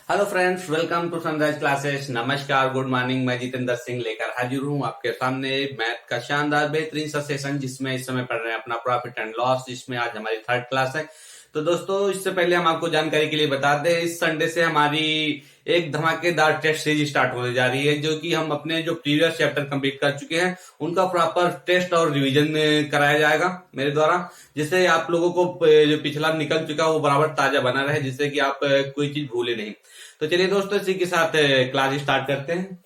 Hello friends, welcome to Sunrise Classes. नमस्कार, good morning. मैं जितेंद्र सिंह लेकर हाजिर हूँ आपके सामने मैथ का शानदार बेहतरीन सा सेशन, जिसमें इस समय पढ़ रहे हैं अपना प्रॉफिट एंड लॉस, जिसमें आज हमारी थर्ड क्लास है। तो दोस्तों, इससे पहले हम आपको जानकारी के लिए बता दें, इस संडे से हमारी एक धमाकेदार टेस्ट सीरीज स्टार्ट होने जा रही है, जो कि हम अपने जो प्रीवियस चैप्टर कंप्लीट कर चुके हैं उनका प्रॉपर टेस्ट और रिवीजन कराया जाएगा मेरे द्वारा, जिससे आप लोगों को जो पिछला निकल चुका है वो बराबर ताजा बना रहे, जिससे कि आप कोई चीज भूले नहीं। तो चलिए दोस्तों, इसी के साथ क्लास स्टार्ट करते हैं।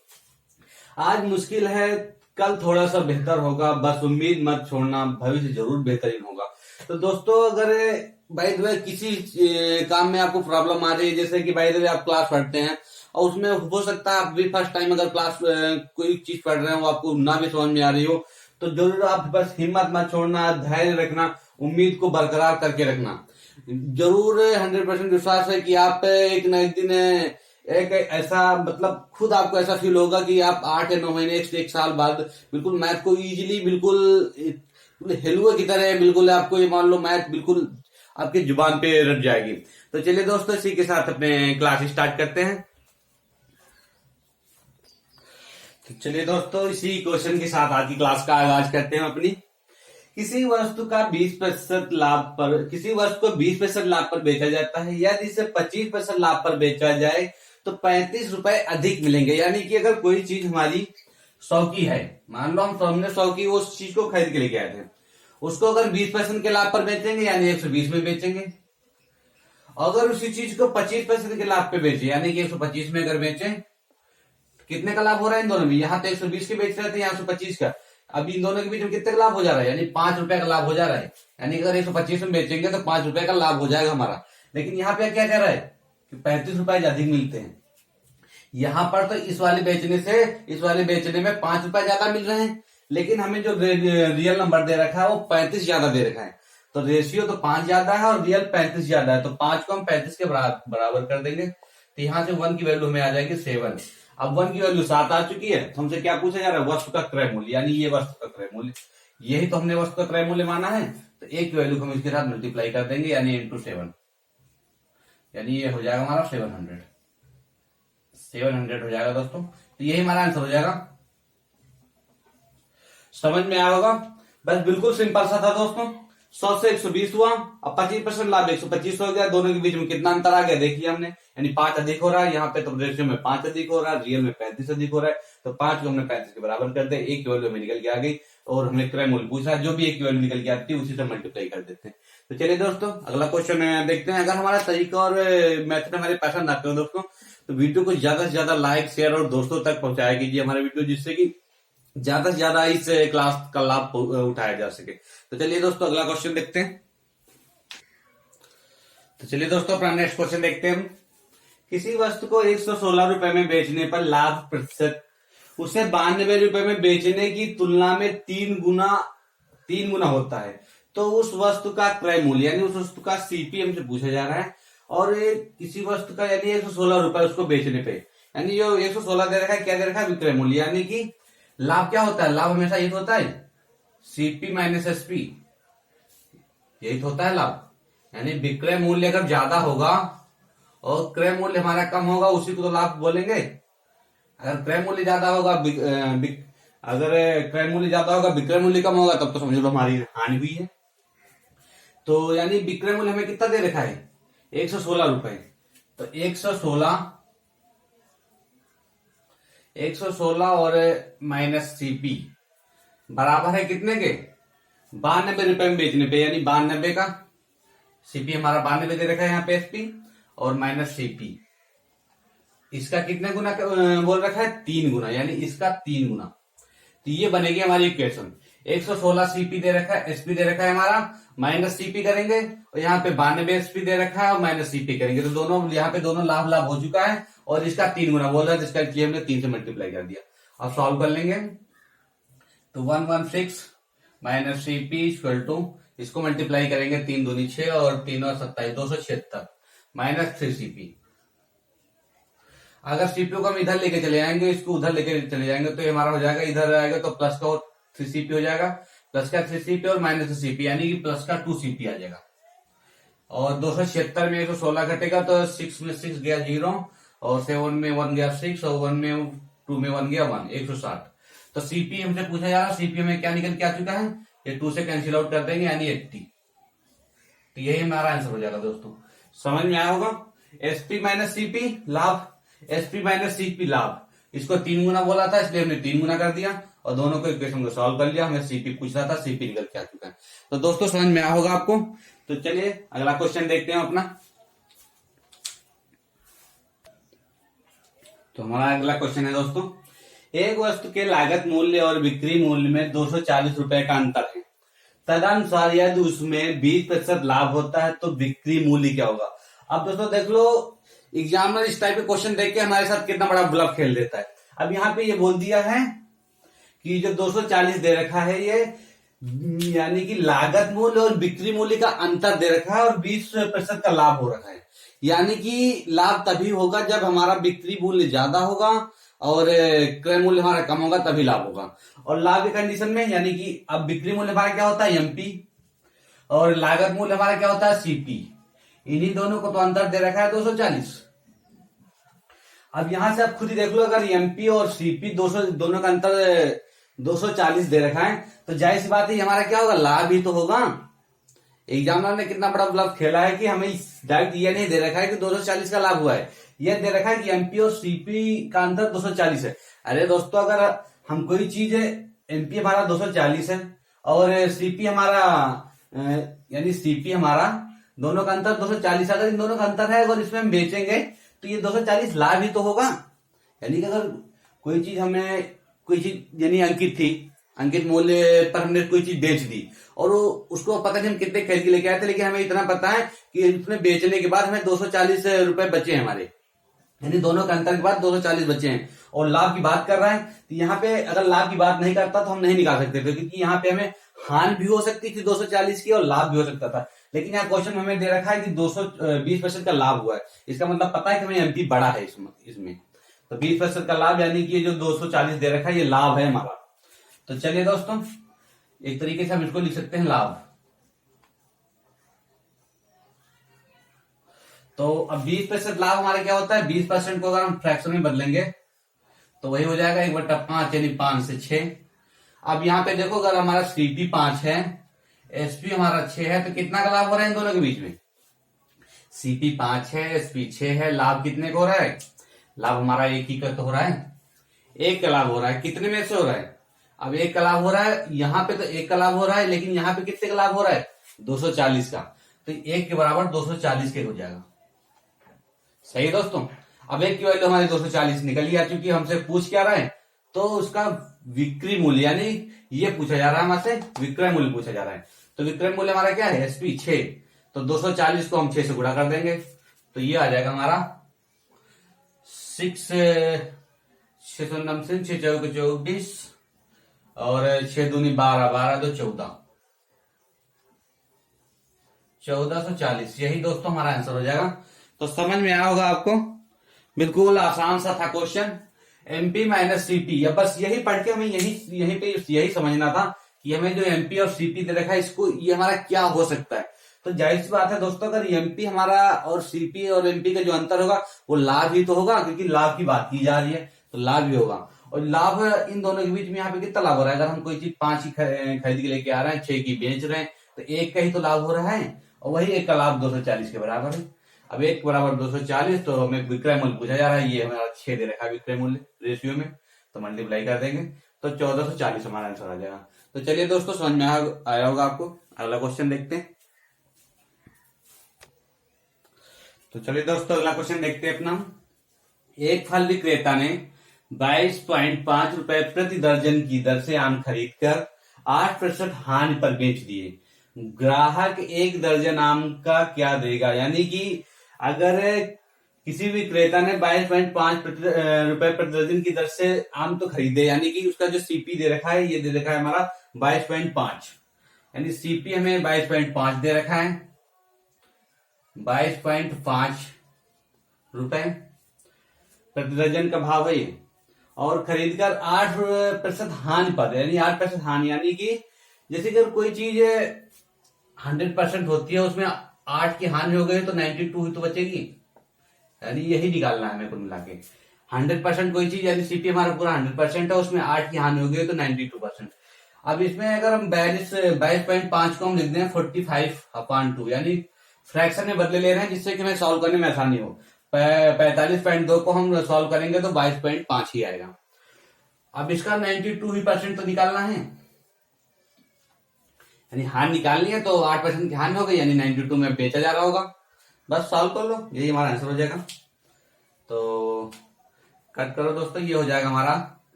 आज मुश्किल है, कल थोड़ा सा बेहतर होगा, बस उम्मीद मत छोड़ना, भविष्य जरूर बेहतरीन होगा। तो दोस्तों, अगर बाय द वे किसी काम में आपको प्रॉब्लम आ रही है, जैसे कि बाय द वे आप क्लास पढ़ते हैं और उसमें हो सकता है आप भी फर्स्ट टाइम अगर क्लास कोई चीज पढ़ रहे हो, आपको ना भी समझ में आ रही हो, तो जरूर आप बस हिम्मत मत छोड़ना, धैर्य रखना, उम्मीद को बरकरार करके रखना। जरूर 100% विश्वास है कि आप एक न एक दिन एक ऐसा मतलब खुद आपको ऐसा फील होगा कि आप 8 या 9 महीने एक साल बाद बिल्कुल मैथ को इजीली, बिल्कुल हेलुए की तरह, बिल्कुल आपको ये मान लो मैथ बिल्कुल आपकी जुबान पे रट जाएगी। तो चलिए दोस्तों, इसी के साथ अपने क्लास स्टार्ट करते हैं। तो चलिए दोस्तों, इसी क्वेश्चन के साथ आज की क्लास का आगाज करते हैं अपनी। किसी वस्तु का 20% लाभ पर, किसी वस्तु को 20% लाभ पर बेचा जाता है, यदि इसे 25% लाभ पर बेचा जाए तो 35 रुपए अधिक मिलेंगे। यानी कि अगर कोई चीज हमारी 100 की है, मान लो हमने 100 की उस चीज को खरीद के लेके आए थे, उसको अगर 20% के लाभ पर बेचेंगे यानी 120 में बेचेंगे। अगर उसी चीज को 25% के लाभ पे बेचे यानी कि 125 में अगर बेचे, कितने का लाभ हो रहा है इन दोनों में? यहाँ तो 120 के बेच रहे थे, यहाँ 125 का। अब इन दोनों के बीच में कितने का लाभ हो जा रहा है? यानी 5 रुपए का लाभ हो जा रहा है। यानी अगर 125 में बेचेंगे तो 5 रुपए का लाभ हो जाएगा हमारा। लेकिन यहाँ पे क्या कह रहा है कि 35 रुपए अधिक मिलते हैं। यहाँ पर तो इस वाले बेचने से इस वाले बेचने में 5 रुपए ज्यादा मिल रहे हैं, लेकिन हमें जो रियल नंबर दे रखा है वो 35 ज्यादा दे रखा है। तो रेशियो तो 5 ज्यादा है और रियल 35 ज्यादा है, तो 5 को हम 35 के बराबर कर देंगे। तो यहाँ से 1 की वैल्यू हमें आ जाएगी 7। अब 1 की वैल्यू 7 आ चुकी है, तो हमसे क्या पूछा जा रहा है? वस्तु का क्रय मूल्य, यानी ये वस्तु का क्रय मूल्य, यही तो हमने वस्तु का क्रय मूल्य माना है। तो एक की वैल्यू को हम इसके साथ मल्टीप्लाई कर देंगे, यानी इंटू 7, यानी ये हो जाएगा हमारा 700 हो जाएगा दोस्तों। तो यही हमारा आंसर हो जाएगा। समझ में आया होगा? बस बिल्कुल सिंपल सा था दोस्तों। 100 से 120 हुआ, अब 25% लाभ 125 हो गया। दोनों के बीच में कितना अंतर आ गया देखिए हमने, यानी 5 अधिक हो रहा है। यहाँ पे तो रेशियो में 5 अधिक हो रहा है, रियल में 35 अधिक हो रहा है। तो 5 को हमने 35 के बराबर कर दिया, एक की वैल्यू में निकल के आ गई और हमें क्रय मूल्य पूछा है, जो भी एक की वैल्यू निकल के आती है उसी से मल्टीप्लाई कर देते हैं। तो चलिए दोस्तों, अगला क्वेश्चन देखते हैं। अगर हमारा तरीका और मेथड हमारे पसंद आते हो दोस्तों, तो वीडियो को ज्यादा से ज्यादा लाइक, शेयर और दोस्तों तक पहुंचाया कीजिए हमारे वीडियो, जिससे कि ज्यादा से ज्यादा इस क्लास का लाभ उठाया जा सके। तो चलिए दोस्तों, अगला क्वेश्चन देखते हैं। तो चलिए दोस्तों, अपना नेक्स्ट क्वेश्चन देखते हैं हम। किसी वस्तु को 116 रुपए में बेचने पर लाभ प्रतिशत उसे 92 रुपए में बेचने की तुलना में 3 गुना होता है, तो उस वस्तु का क्रय मूल्य यानी उस वस्तु का सीपी हमसे पूछा जा रहा है। और किसी वस्तु का यानी 116 रुपए उसको बेचने पे, यानी जो 116 दे रखा है, क्या दे रखा है? विक्रय मूल्य। यानी कि लाभ क्या होता है? लाभ हमेशा यही होता है, सीपी माइनस एसपी, यही होता है लाभ। यानी विक्रय मूल्य अगर ज्यादा होगा और क्रय मूल्य हमारा कम होगा, उसी को तो लाभ बोलेंगे। अगर क्रय मूल्य ज्यादा होगा, अगर क्रय मूल्य ज्यादा होगा, विक्रय मूल्य कम होगा, तब तो समझ लो हमारी हानि हुई है। तो यानी विक्रय मूल्य हमें कितना दे रखा है? 116 रुपए। तो 116 और माइनस सीपी बराबर है कितने के? 92 रुपए में बेचने पे, यानी 92 का सीपी हमारा 92 दे रखा है यहाँ पे एसपी, और माइनस सीपी इसका कितने गुना बोल रखा है? 3 गुना, यानी इसका 3 गुना। तो ये बनेगी हमारी इक्वेशन। 116 सीपी दे रखा है, एसपी दे रखा है हमारा, माइनस सीपी करेंगे और यहाँ पे 92 एसपी दे रखा है और माइनस सीपी करेंगे, तो दोनों यहाँ पे दोनों लाभ लाभ हो चुका है और इसका 3 गुना बोल रहा है, जिसका इसलिए हमने 3 से मल्टीप्लाई कर दिया। अब सॉल्व कर लेंगे तो 116 माइनस सीपी इक्वल टू, इसको मल्टीप्लाई करेंगे 3 दूनी 6 और 3 और 27 276 माइनस 3 सीपी। अगर सीपीयू को हम इधर लेके चले जाएंगे, इसको उधर लेके चले जाएंगे, तो ये हमारा हो जाएगा, इधर आएगा तो प्लस का 3 सीपी हो जाएगा, प्लस का 3 सीपी और माइनस सीपी, यानी कि प्लस का 2 सीपी आ जाएगा। और 276 में 116 घटेगा तो 6 में 6 गया 0 और 7 में 1 गया 6 और 1 में 2 में 1 गया 1, 160। तो सीपी हमसे पूछा जा रहा है, सीपी में क्या निकल के आ चुका है, ये 2 से कैंसिल आउट कर देंगे यानी 80। तो यही हमारा आंसर हो जाएगा दोस्तों। समझ में आया होगा। एसपी माइनस सीपी लाभ, एसपी माइनस सीपी लाभ, इसको 3 गुना बोला था इसलिए हमने 3 गुना कर दिया और दोनों को इक्वेशन को सॉल्व कर लिया। हमें सीपी पूछ रहा था, सीपी निकल के आ चुका है। तो दोस्तों समझ में आया होगा आपको। तो चलिए अगला क्वेश्चन देखते हैं अपना। तो हमारा अगला क्वेश्चन है दोस्तों, एक वस्तु के लागत मूल्य और बिक्री मूल्य में 240 रुपए का अंतर है, तदनुसार यदि उसमें 20% लाभ होता है तो बिक्री मूल्य क्या होगा। अब दोस्तों देख लो, एग्जामिनर इस टाइप के क्वेश्चन देख के हमारे साथ कितना बड़ा ब्लफ खेल देता है। अब यहाँ पे ये बोल दिया है कि जो 240 दे रखा है ये यानी कि लागत मूल्य और बिक्री मूल्य का अंतर दे रखा है और 20% का लाभ हो रखा है, यानी कि लाभ तभी होगा जब हमारा बिक्री मूल्य ज्यादा होगा और क्रय मूल्य हमारा कम होगा, तभी लाभ होगा। और लाभ की कंडीशन में यानी कि अब बिक्री मूल्य हमारा क्या होता है एमपी और लागत मूल्य हमारा क्या होता है सीपी, इन्हीं दोनों को तो अंतर दे रखा है 240। अब यहां से आप खुद ही देख लो, अगर एमपी और सीपी 200 दोनों का अंतर 240 दे रखा है तो जाहिर सी बात है हमारा क्या होगा, लाभ ही तो होगा। एग्जामिनर ने कितना बड़ा ब्लफ खेला है कि हमें डायरेक्ट ये नहीं दे रखा है कि 240 का लाभ हुआ है, ये दे रखा है कि एमपी और सीपी का अंतर 240 है। अरे दोस्तों अगर हम कोई चीज एमपी हमारा 240 है और सीपी हमारा यानी सीपी हमारा दोनों का अंतर 240, अगर इन दोनों का अंतर है अगर इसमें हम बेचेंगे तो ये 240 लाभ ही तो होगा। यानी कि अगर कोई चीज हमें कोई चीज यानी अंकित थी, अंकित मूल्य पर हमने कोई चीज बेच दी और उसको पता नहीं हम कितने खरीद के लेके आए थे, लेकिन हमें इतना पता है कि उसमें बेचने के बाद हमें 240 रुपए बचे हैं हमारे, यानी दोनों के अंतर के बाद 240 बचे हैं और लाभ की बात कर रहा है। तो यहाँ पे अगर लाभ की बात नहीं करता तो हम नहीं निकाल सकते थे, क्योंकि यहाँ पे हमें हानि भी हो सकती थी 240 की और लाभ भी हो सकता था। लेकिन यहाँ क्वेश्चन हमें दे रखा है कि 220% का लाभ हुआ है, इसका मतलब पता है कि हमें एमपी बड़ा है इसमें तो 20% का लाभ यानी कि जो 240 दे रखा है ये लाभ है हमारा। तो चलिए दोस्तों एक तरीके से हम इसको लिख सकते हैं लाभ। तो अब 20% लाभ हमारा क्या होता है, 20% को अगर हम फ्रैक्शन में बदलेंगे तो वही हो जाएगा 1/5 यानी 5 से 6। अब यहाँ पे देखो अगर हमारा सीपी 5 है, एसपी हमारा 6 है, तो कितना का लाभ हो रहा है इन दोनों के बीच में, सीपी 5 है एसपी 6 है, लाभ कितने का हो रहा है, लाभ हमारा एक ही का तो हो रहा है, एक का लाभ हो रहा है। कितने में से हो रहा है, अब एक का लाभ हो रहा है, यहाँ पे तो एक का लाभ हो रहा है, लेकिन यहाँ पे कितने का लाभ हो रहा है 240 का, तो एक के बराबर 240 के हो जाएगा। सही दोस्तों। अब एक की वैल्यू हमारी 240 निकल ही आ चुकी है, हमसे पूछ क्या रहा है, तो उसका विक्रय मूल्य यानी ये पूछा जा रहा है हमसे, विक्रय मूल्य पूछा जा रहा है। तो विक्रय मूल्य हमारा क्या है एसपी 6, तो 240 को हम 6 से गुणा कर देंगे तो ये आ जाएगा हमारा 6 24 और 6 दूनी 12, 12 2 14, 1440। यही दोस्तों हमारा आंसर हो जाएगा। तो समझ में आया होगा आपको, बिल्कुल आसान सा था क्वेश्चन, एमपी माइनस सीपी। या बस यही पढ़ के हमें यहीं पे यही समझना था कि हमें जो एमपी और सीपी दे रखा है इसको ये हमारा क्या हो सकता है। तो जाहिर सी बात है दोस्तों, अगर एमपी हमारा और सीपी और एमपी का जो अंतर होगा वो लाभ ही तो होगा, क्योंकि लाभ की बात की जा रही है तो लाभ ही होगा। और लाभ इन दोनों के बीच में यहाँ पे कितना लाभ हो रहा है, अगर हम कोई चीज 5 की खरीद के लेके आ रहे हैं, 6 की बेच रहे हैं, तो एक का ही तो लाभ हो रहा है और वही एक का लाभ 240 के बराबर है। अब एक बराबर 240, तो हमें विक्रय मूल्य पूछा जा रहा है, ये हमारा 6 दे रखा है विक्रय मूल्य रेशियो में, तो मल्टीप्लाई कर देंगे तो 1440 हमारा आंसर आ जाएगा। तो चलिए दोस्तों समझ में आया होगा आपको। अगला क्वेश्चन देखते हैं। तो चलिए दोस्तों अगला क्वेश्चन देखते हैं अपना। एक फल विक्रेता ने 22.5 रुपए प्रति दर्जन की दर से आम खरीदकर 8% हानि पर बेच दिए, ग्राहक 1 दर्जन आम का क्या देगा। यानी कि अगर किसी भी क्रेता ने 22.5 रुपए प्रति दर्जन की दर से आम तो खरीदे, यानी कि उसका जो सीपी दे रखा है ये दे रखा है हमारा 22.5, यानी सीपी हमें 22.5 दे रखा है, 22.5 रुपए प्रति दर्जन का भाव है ये, और खरीदकर 8% हानि पर, यानी 8% हानि, यानी कि जैसे कि कोई चीज 100% होती है उसमें 8 की हानि हो गई तो 92 ही तो बचेगी, यानी यही निकालना है हमें कुल मिला के। 100% कोई चीज, यानी सीपी हमारा पूरा 100% है, उसमें 8 की हानि होगी तो 92%। अब इसमें अगर हम 22.5 को हम लिख दें 45/2, यानी फ्रैक्शन में बदले ले रहे हैं जिससे कि हमें सॉल्व करने में आसानी हो। 45.2 को हम सॉल्व करेंगे तो 22.5 ही आएगा। अब इसका 92% तो निकालना है, यानी हानि निकालनी है, तो 8% की हानि हो गई, यानी 92 में बेचा जा रहा होगा। बस सॉल्व कर लो, यही हमारा आंसर हो जाएगा। तो कट करो दोस्तों, ये हो जाएगा हमारा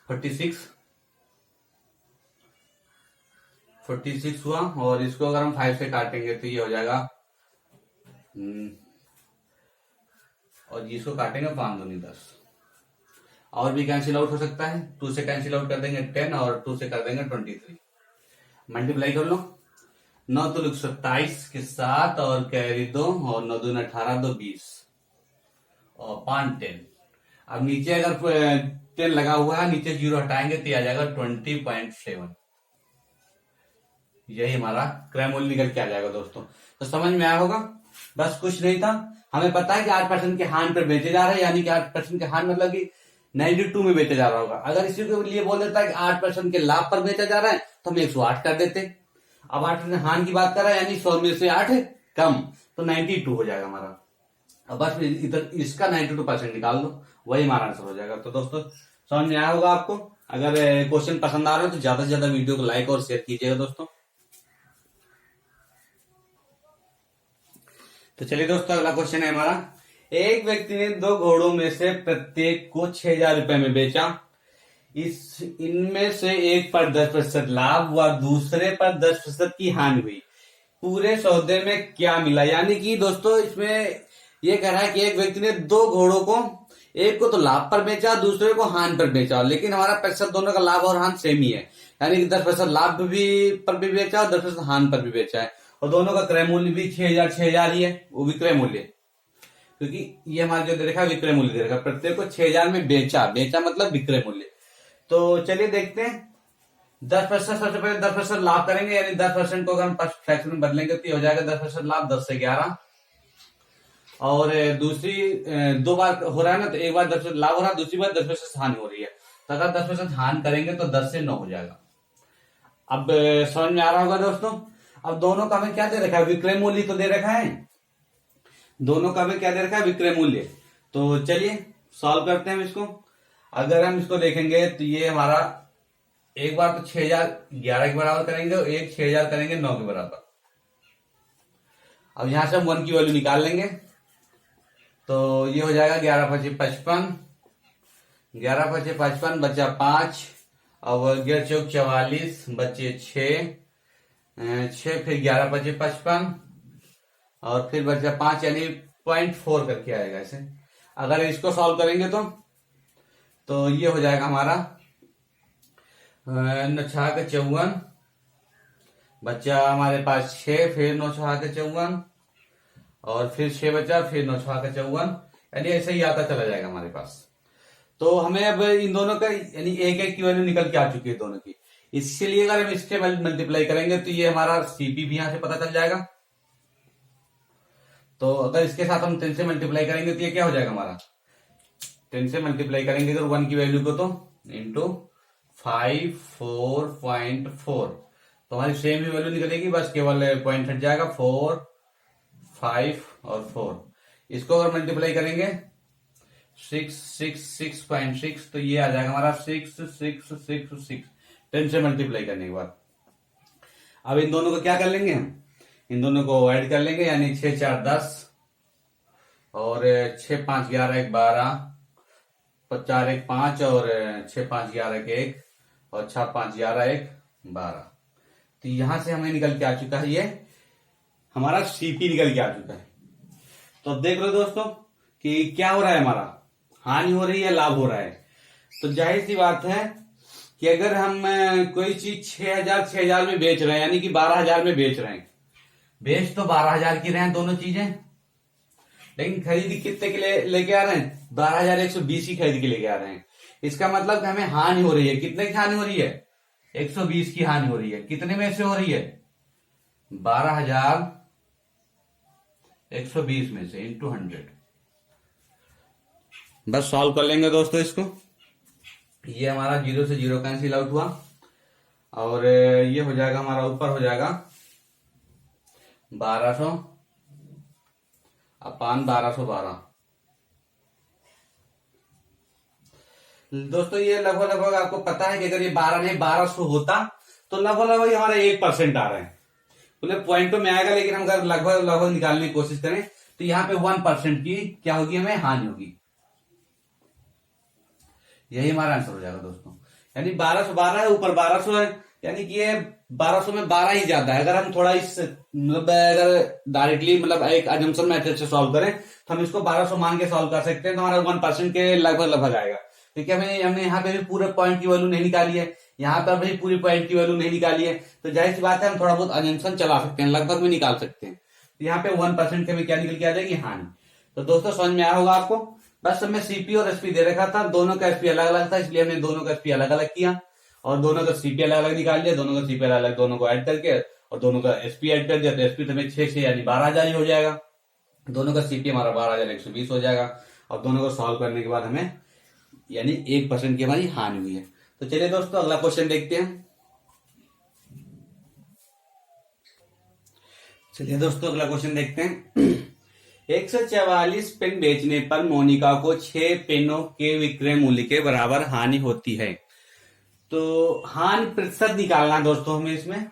46 हुआ, और इसको अगर हम 5 से काटेंगे तो ये हो जाएगा, और इसको काटेंगे 5 दूनी 10, और भी कैंसिल आउट हो सकता है। 2 से कैंसिल आउट कर देंगे 10, और 2 से कर देंगे 23। मल्टीप्लाई कर लो, 9 तो 27 के साथ, और कैरी 2, और 9 दूनी 18, 2 20, और 5 10। अब नीचे अगर 10 लगा हुआ है, नीचे 0 हटाएंगे तो आ जाएगा 20.7। यही हमारा क्रय मूल्य निकल के आ जाएगा दोस्तों। तो समझ में आया होगा, बस कुछ नहीं था। हमें पता है कि 8% के हान पर बेचे जा रहे हैं, यानी कि 8% के हान मतलब कि 92 में बेचा जा रहा होगा। अगर इसी के लिए बोल देता है कि 8% के लाभ पर बेचा जा रहा है तो हम 108 कर देते। अब 8% हान की बात कर रहा है, यानी 100 में से 8 कम, तो 92 हो जाएगा हमारा। अब बस इधर इसका 92% निकाल दो, वही हमारा आंसर हो जाएगा। तो दोस्तों समझ में आया होगा आपको। अगर क्वेश्चन पसंद आ रहा है तो ज्यादा से ज्यादा वीडियो को लाइक और शेयर कीजिएगा दोस्तों। तो चलिए दोस्तों, अगला क्वेश्चन है हमारा। एक व्यक्ति ने 2 घोड़ों में से प्रत्येक को 6,000 रुपए में बेचा। इनमें से एक पर 10% लाभ व दूसरे पर 10% की हानि हुई। पूरे सौदे में क्या मिला? यानी कि दोस्तों इसमें ये कह रहा है कि एक व्यक्ति ने 2 घोड़ों को, एक को तो लाभ पर बेचा, दूसरे को हानि पर बेचा, लेकिन हमारा प्रतिशत दोनों का लाभ और हानि सेम ही है, यानी कि 10% लाभ भी पर भी बेचा और 10% हानि पर भी बेचा है, और दोनों का क्रय मूल्य भी 6,000 ही है, वो विक्रय मूल्य, क्योंकि ये हमारा जो दे रखा है विक्रय मूल्य दे रखा है। प्रत्येक को 6,000 में बेचा मतलब विक्रय मूल्य। तो चलिए देखते हैं। 10%, सबसे पहले 10% लाभ करेंगे, यानी 10% को अगर हम फ्रैक्शन में बदलेंगे तो हो जाएगा 10% लाभ 10 से 11, और दूसरी 2 बार हो रहा है ना, तो एक बार 10% लाभ हो रहा है, दूसरी बार 10% हानि हो रही है। तो अगर 10% हानि करेंगे तो 10 से 9 हो जाएगा। अब समझ में आ रहा होगा दोस्तों। अब दोनों का हमें क्या दे रखा है? विक्रय मूल्य तो दे रखा है, दोनों का हमें क्या दे रखा है? विक्रय मूल्य। तो चलिए सॉल्व करते हैं इसको। अगर हम इसको देखेंगे तो ये हमारा एक बार तो 6,011 के बराबर करेंगे, और एक 6,000 करेंगे 9 के बराबर। अब यहां से हम 1 की वैल्यू निकाल लेंगे, तो ये हो जाएगा 11 × 5 = 55, 11 × 5 = 55, बचा 5, और 11 × 4 = 44, बचे 6, 6 फिर 11 × 5 = 55, और फिर बचा 5, यानी 0.4 करके आएगा ऐसे। अगर इसको सॉल्व करेंगे तो ये हो जाएगा हमारा 9 × 6 = 54, बचा हमारे पास 6, फिर 9 × 6 = 54, और फिर 6 बचा, फिर 9 × 6 = 54, यानी ऐसे ही आता चला जाएगा हमारे पास। तो हमें अब इन दोनों का यानी एक की वैल्यू निकल के आ चुकी है दोनों की। इसके लिए अगर हम इसके मल्टीप्लाई करेंगे तो ये हमारा सीपी भी यहां से पता चल जाएगा। तो अगर इसके साथ हम 10 से मल्टीप्लाई करेंगे तो ये क्या हो जाएगा हमारा? 10 से मल्टीप्लाई करेंगे अगर 1 की वैल्यू को, तो इंटू 5 4.4, तो हमारी सेम ही वैल्यू निकलेगी, बस केवल पॉइंट हट जाएगा 4 5 और 4। इसको अगर मल्टीप्लाई करेंगे 6 तो ये आ जाएगा हमारा 6 10 से मल्टीप्लाई करने के बाद। अब इन दोनों को क्या कर लेंगे हम? इन दोनों को ऐड कर लेंगे, यानी 6 × 4 = 10, और 6 × 5 = 11, 1 12, 4 1 5, और 6 × 5 = 11, 1, और 6 × 5 = 11, 1 12। तो यहां से हमें निकल के आ चुका है, ये हमारा सीपी निकल के आ चुका है। तो अब देख लो दोस्तों कि क्या हो रहा है, हमारा हानि हो रही है, लाभ हो रहा है। तो जाहिर सी बात है कि अगर हम कोई चीज 6,000 में बेच रहे हैं, यानी कि 12,000 में बेच रहे हैं, बेच तो 12,000 की रहे हैं दोनों चीजें, लेकिन खरीद कितने के लिए लेके आ रहे हैं? 12,120 की खरीद के लेके आ रहे हैं। इसका मतलब कि हमें हानि हो रही है। कितने की हानि हो रही है? 120 की हानि हो रही है। कितने में से हो रही है? 12,120 में से इंटू 100। बस सॉल्व कर लेंगे दोस्तों इसको। ये हमारा 0 से 0 कैंसिल आउट हुआ और ये हो जाएगा हमारा, ऊपर हो जाएगा 1200 अपान 1212। दोस्तों ये लगभग लगभग आपको पता है कि अगर ये 12 नहीं 1200 होता तो लगभग लगभग हमारा 1% आ रहा है। मतलब पॉइंट तो में आएगा, लेकिन हम अगर लगभग लगभग निकालने की कोशिश करें तो यहाँ पे 1% की क्या होगी, हमें हानि होगी। यही हमारा आंसर हो जाएगा दोस्तों। यानी 1212 है, ऊपर 1200 है, यानी कि ये 1200 में 12 ही ज्यादा है। अगर हम थोड़ा इस मतलब अगर डायरेक्टली मतलब एक अजम्पशन मेथड से सॉल्व करें तो हम इसको 1200 मान के सॉल्व कर सकते हैं, तो हमारा 1% के लगभग लगभग आएगा। क्योंकि हमने यहाँ पे भी पूरे पॉइंट की वैल्यू नहीं निकाली है, यहाँ पर भी पूरी पॉइंट की वैल्यू नहीं निकाली है, तो जाहिर सी बात है हम थोड़ा बहुत अजम्पशन चला सकते हैं, लगभग में निकाल सकते हैं। तो यहाँ पे 1% के में क्या निकल के आ जाएगी, हानि। तो दोस्तों समझ में आया होगा आपको। बस हमें सीपी और एसपी दे रखा था, दोनों का एसपी अलग अलग था, इसलिए हमने दोनों का एसपी अलग अलग किया और दोनों का सीपी अलग अलग निकाल लिया। दोनों का सीपी अलग अलग, दोनों को ऐड करके और दोनों का एसपी ऐड कर दिया, तो एसपी तो हमें 6 से यानी 12,000 ही हो जाएगा। दोनों का सीपी हमारा 12,120 हो जाएगा और दोनों को सॉल्व करने के बाद हमें यानी 1% की हमारी हानि हुई है। तो चलिए दोस्तों अगला क्वेश्चन देखते हैं। चलिए दोस्तों अगला क्वेश्चन देखते हैं। 144 पेन बेचने पर मोनिका को 6 पेनों के विक्रय मूल्य के बराबर हानि होती है। तो हानि प्रतिशत निकालना है दोस्तों हमें इसमें।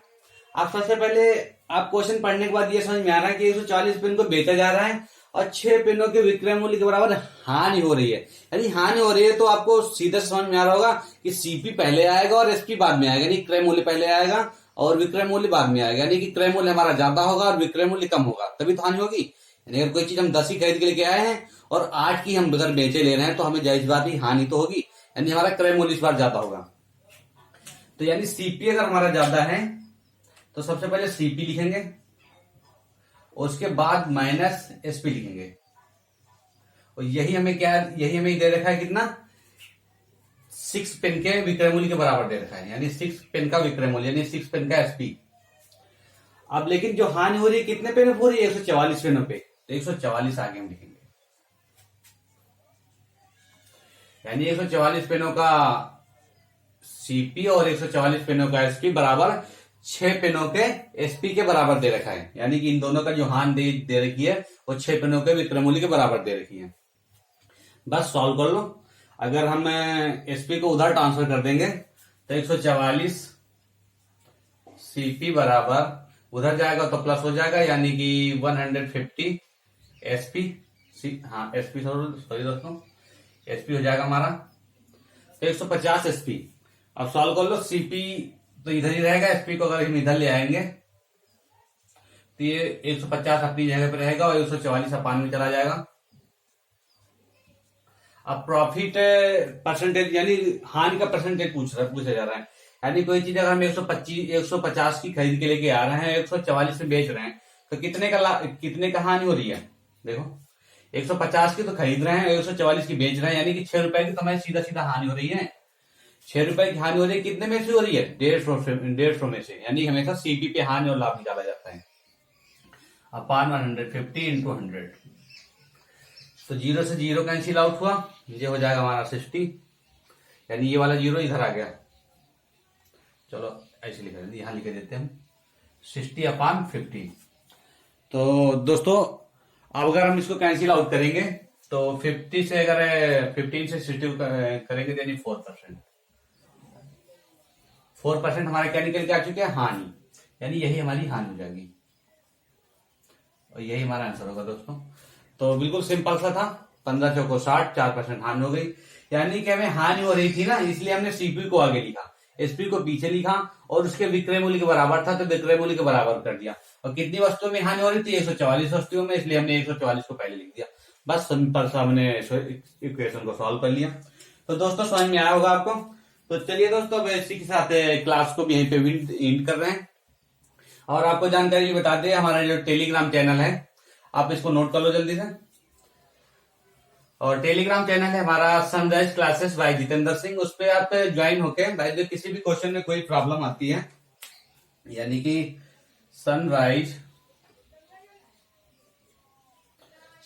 आप सबसे पहले आप क्वेश्चन पढ़ने के बाद ये समझ में आ रहा है कि 140 पेन को बेचा जा रहा है और 6 पेनों के विक्रय मूल्य के बराबर हानि हो रही है। यानी हानि हो रही है तो आपको सीधा समझ में आ रहा होगा कि सीपी पहले आएगा और एसपी बाद में आएगा, यानी क्रय मूल्य पहले आएगा और विक्रय मूल्य बाद में आएगा। यानी कि क्रय मूल्य हमारा ज्यादा होगा और विक्रय मूल्य कम होगा, तभी तो हानि होगी। यानी अगर कोई चीज हम 10 ही खरीद के लेके आए हैं और 8 की हम अगर बेचे ले रहे हैं तो हमें जाहिर बात ही हानि तो होगी, यानी हमारा क्रय मूल्य इस बार ज्यादा होगा। तो यानी सीपी अगर हमारा ज्यादा है तो सबसे पहले सीपी लिखेंगे, उसके बाद माइनस एसपी लिखेंगे। और यही हमें दे रखा है कितना, 6 पेन के विक्रय मूल्य के बराबर दे रखा है, यानी 6 पेन का विक्रय मूल्य यानी 6 पेन का एसपी। अब लेकिन जो हानि हो रही है कितने पेनों पे हो रही है, 144 पेनों पे, तो 144 आगे हम लिखेंगे। यानी 144 पेनों का सीपी और 144 पेनों का एसपी बराबर 6 पेनों के एसपी के बराबर दे रखा है। यानी कि इन दोनों का जो हानि दे रखी है वो 6 पेनों के विक्रय मूल्य के बराबर दे रखी है। बस सॉल्व कर लो। अगर हम एसपी को उधर ट्रांसफर कर देंगे तो 144 सीपी बराबर उधर जाएगा तो प्लस हो जाएगा, यानी कि 150 एसपी, हाँ एसपी सॉरी दोस्तों, एसपी हो जाएगा हमारा तो 150 एसपी। अब सॉल्व कर लो। सीपी तो इधर ही रहेगा, एसपी को अगर हम इधर ले आएंगे तो ये 150 अपनी जगह पे रहेगा और 144 अपान में चला जाएगा। अब प्रॉफिट परसेंटेज यानी हानि का परसेंटेज पूछा जा रहा है। यानी कोई चीज अगर हम 150 की खरीद के लेके आ रहे हैं, 144 में बेच रहे हैं, तो कितने का हानि हो रही है। देखो 150 की तो खरीद रहे हैं, 144 की बेच रहे हैं, यानी कि 6 रुपए की तो हमें सीधा सीधा हानि हो रही है। 6 रुपए की हानि हो रही है, कितने में से हो रही है, 150 में से। यानी हमेशा सीपी पे हानि और लाभ निकाला जाता है अपान 150 इंटू 100। तो 0 से 0 कैंसिल आउट हुआ, ये हो जाएगा हमारा 60, यानी ये वाला 0 इधर आ गया। चलो ऐसे लिख देते, यहां लिख देते हैं 60 अपान 50। तो दोस्तों अब अगर हम इसको कैंसिल आउट करेंगे तो 50 से अगर 15 से 60 करेंगे तो यानी 4% हमारे क्या निकल के आ चुके हैं, हानि। यानी यही हमारी हानि हो जाएगी और यही हमारा आंसर होगा दोस्तों। तो बिल्कुल सिंपल सा था, 15 चौको 60, 4% हानि हो गई। यानी कि हमें हानि हो रही थी ना, इसलिए हमने सीपी को आगे लिखा, एसपी को पीछे लिखा और उसके विक्रय मूल्य के बराबर था तो विक्रय मूल्य के बराबर कर दिया। और कितनी वस्तुओं में हानि हो रही थी, 144 वस्तुओं में, इसलिए हमने 144 को पहले लिख दिया। बस सिंपल सा हमने इक्वेशन को सॉल्व कर लिया। तो दोस्तों समझ में आया होगा आपको। तो चलिए दोस्तों अब इसी के साथ क्लास को भी यहीं पे एंड कर रहे हैं। और आपको जानकारी बता दें, हमारा जो टेलीग्राम चैनल है आप इसको नोट कर लो जल्दी से। और टेलीग्राम चैनल है हमारा sunrise classes bye Jitendra Singh, उस पर आप ज्वाइन होके भाई किसी भी क्वेश्चन में कोई प्रॉब्लम आती है, यानी कि sunrise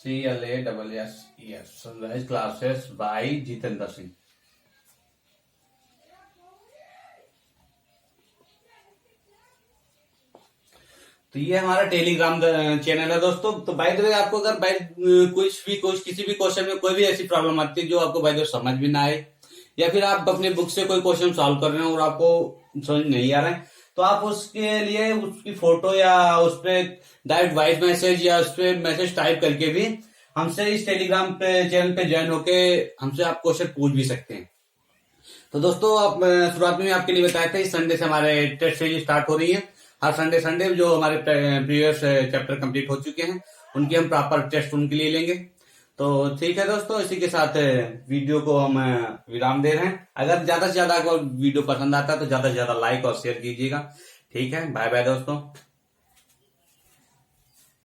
CLASSES sunrise classes bye Jitendra Singh. तो ये हमारा टेलीग्राम चैनल है दोस्तों। तो बाय द वे आपको अगर किसी भी क्वेश्चन में कोई भी ऐसी प्रॉब्लम आती है जो आपको बाय द वे समझ भी ना आए, या फिर आप अपने बुक से कोई क्वेश्चन सॉल्व कर रहे हो और आपको समझ नहीं आ रहा है, तो आप उसके लिए उसकी फोटो या उस पर डायरेक्ट वॉइस मैसेज या उस पर मैसेज टाइप करके भी हमसे इस टेलीग्राम पे चैनल पे ज्वाइन होके हमसे आप क्वेश्चन पूछ भी सकते हैं। तो दोस्तों आप शुरुआत में आपके लिए बताया था इस संडे से हमारे टेस्ट सीरीज स्टार्ट हो रही है। हर संडे संडे जो हमारे प्रीवियस चैप्टर कंप्लीट हो चुके हैं उनके हम प्रॉपर टेस्ट उनके लिए लेंगे। तो ठीक है दोस्तों, इसी के साथ वीडियो को हम विराम दे रहे हैं। अगर ज्यादा से ज्यादा आपको वीडियो पसंद आता है तो ज्यादा से ज्यादा लाइक और शेयर कीजिएगा। ठीक है, बाय बाय दोस्तों।